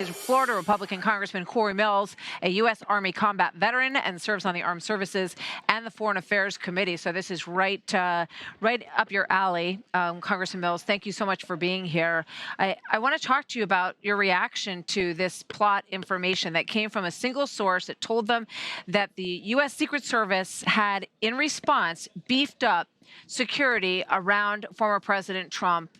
Is Florida Republican Congressman Cory Mills, a U.S. Army combat veteran and serves on the Armed Services and the Foreign Affairs Committee. So this is right up your alley, Congressman Mills. Thank you so much for being here. I want to talk to you about your reaction to this plot information that came from a single source that told them that the U.S. Secret Service had, in response, beefed up security around former President Trump.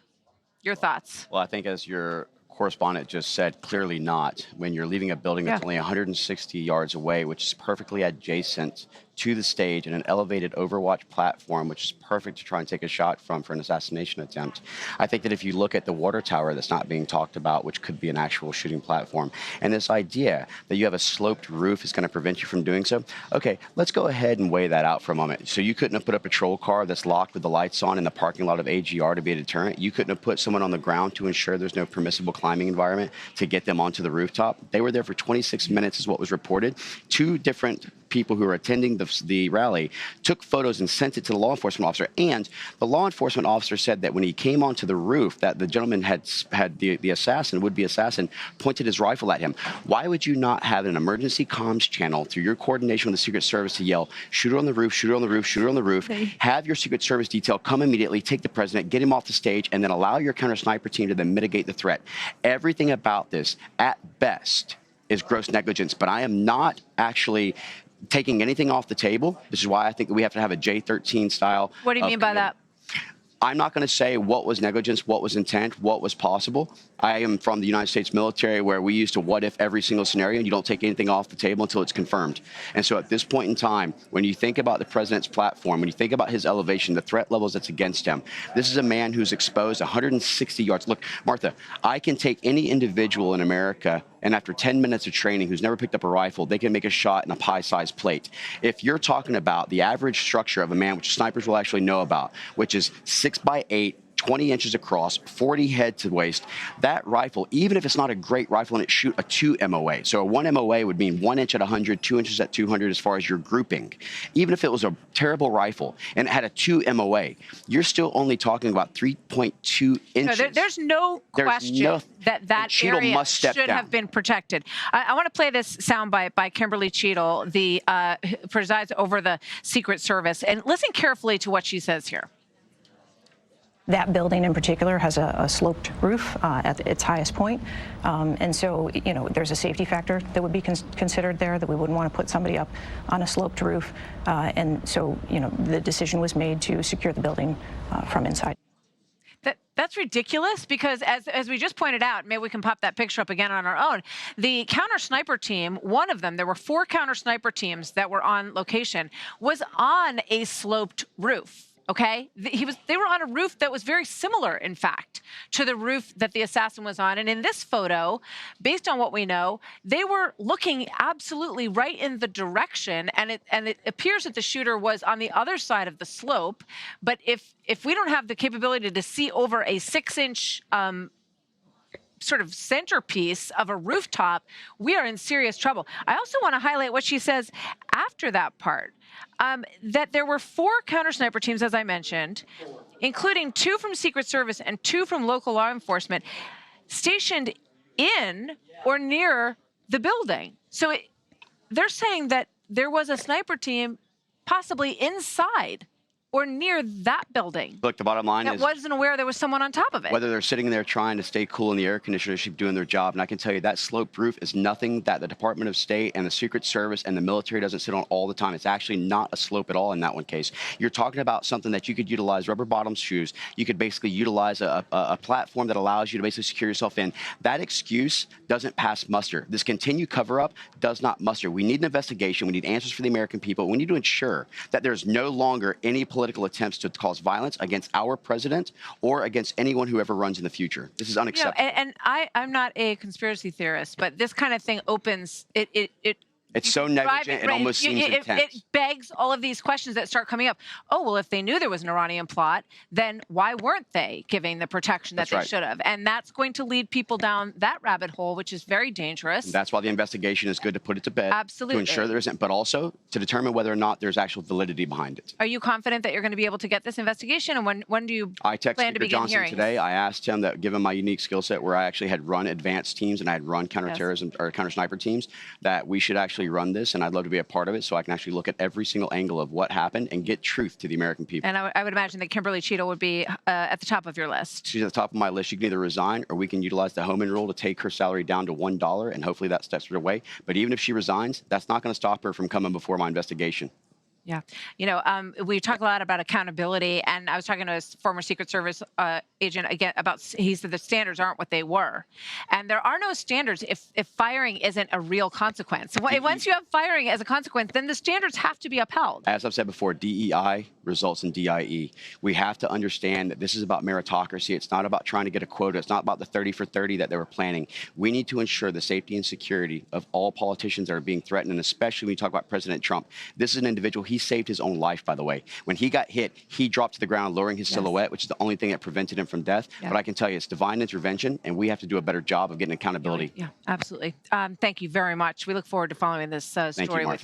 Your thoughts? Well, I think as your correspondent just said, clearly not. When you're leaving a building that's only 160 yards away, which is perfectly adjacent to the stage and an elevated overwatch platform, which is perfect to try and take a shot from for an assassination attempt. I think that if you look at the water tower that's not being talked about, which could be an actual shooting platform, and this idea that you have a sloped roof is going to prevent you from doing so, okay, let's go ahead and weigh that out for a moment. So you couldn't have put a patrol car that's locked with the lights on in the parking lot of AGR to be a deterrent. You couldn't have put someone on the ground to ensure there's no permissible climbing environment to get them onto the rooftop. They were there for 26 minutes is what was reported. Two different people who were attending the rally took photos and sent it to the law enforcement officer. And the law enforcement officer said that when he came onto the roof, that the gentleman had the assassin, would-be assassin, pointed his rifle at him. Why would you not have an emergency comms channel through your coordination with the Secret Service to yell, shoot her on the roof, shoot her on the roof, shoot her on the roof, have your Secret Service detail come immediately, take the president, get him off the stage, and then allow your counter-sniper team to then mitigate the threat? Everything about this, at best, is gross negligence, but I am not actually taking anything off the table. This is why I think that we have to have a J13 style. What do you mean by that? I'm not going to say what was negligence, what was intent, what was possible. I am from the United States military where we used to what if every single scenario, and you don't take anything off the table until it's confirmed. And so at this point in time, when you think about the president's platform, when you think about his elevation, the threat levels that's against him, this is a man who's exposed 160 yards. Look, Martha, I can take any individual in America, and after 10 minutes of training who's never picked up a rifle, they can make a shot in a pie-sized plate. If you're talking about the average structure of a man, which snipers will actually know about, which is 6x8, 20 inches across, 40 head to waist, that rifle, even if it's not a great rifle and it shoot a 2 MOA. So a 1 MOA would mean 1 inch at 100, 2 inches at 200 as far as your grouping. Even if it was a terrible rifle and it had a 2 MOA, you're still only talking about 3.2 inches. No, there's no question that area should have been protected. I want to play this soundbite by Kimberly Cheadle, the presides over the Secret Service, and listen carefully to what she says here. That building in particular has a sloped roof at its highest point. And so, you know, there's a safety factor that would be considered there, that we wouldn't want to put somebody up on a sloped roof. And so, you know, the decision was made to secure the building from inside. That's ridiculous, because as we just pointed out, maybe we can pop that picture up again on our own, the counter-sniper team, one of them, there were 4 counter-sniper teams that were on location, was on a sloped roof. Okay, they were on a roof that was very similar, in fact, to the roof that the assassin was on. And in this photo, based on what we know, they were looking absolutely right in the direction, and it appears that the shooter was on the other side of the slope. But if we don't have the capability to see over a 6-inch sort of centerpiece of a rooftop, we are in serious trouble. I also want to highlight what she says after that part, that there were 4 counter-sniper teams, as I mentioned, including 2 from Secret Service and 2 from local law enforcement, stationed in or near the building. So they're saying that there was a sniper team possibly inside or near that building. Look, the bottom line is, wasn't aware there was someone on top of it. Whether they're sitting there trying to stay cool in the air conditioner, keep doing their job. And I can tell you that sloped roof is nothing that the Department of State and the Secret Service and the military doesn't sit on all the time. It's actually not a slope at all in that one case. You're talking about something that you could utilize rubber bottom shoes. You could basically utilize a platform that allows you to basically secure yourself in. That excuse doesn't pass muster. This continued cover-up does not muster. We need an investigation. We need answers for the American people. We need to ensure that there's no longer any political attempts to cause violence against our president or against anyone who ever runs in the future. This is unacceptable. You know, and I'm not a conspiracy theorist, but this kind of thing opens it It's so negligent, it almost seems intense. It begs all of these questions that start coming up. Oh, well, if they knew there was an Iranian plot, then why weren't they giving the protection that they should have? And that's going to lead people down that rabbit hole, which is very dangerous. And that's why the investigation is good to put it to bed. Absolutely. To ensure there isn't, but also to determine whether or not there's actual validity behind it. Are you confident that you're going to be able to get this investigation? And when do you I texted plan to Speaker begin Johnson hearings? today. I asked him that, given my unique skill set where I actually had run advanced teams and I had run counterterrorism or counter-sniper teams, that we should actually run this, and I'd love to be a part of it so I can actually look at every single angle of what happened and get truth to the American people. And I would imagine that Kimberly Cheadle would be at the top of your list. She's at the top of my list. She can either resign or we can utilize the Homan rule to take her salary down to $1, and hopefully that steps her away. But even if she resigns, that's not going to stop her from coming before my investigation. Yeah. We talk a lot about accountability, and I was talking to a former Secret Service agent again about, he said the standards aren't what they were. And there are no standards if firing isn't a real consequence. Once you have firing as a consequence, then the standards have to be upheld. As I've said before, DEI results in DIE. We have to understand that this is about meritocracy. It's not about trying to get a quota. It's not about the 30 for 30 that they were planning. We need to ensure the safety and security of all politicians that are being threatened, and especially when you talk about President Trump. This is an individual, he saved his own life, by the way. When he got hit, he dropped to the ground, lowering his silhouette, which is the only thing that prevented him from death. But I can tell you, it's divine intervention, and we have to do a better job of getting accountability. Yeah, absolutely. Thank you very much. We look forward to following this story with you.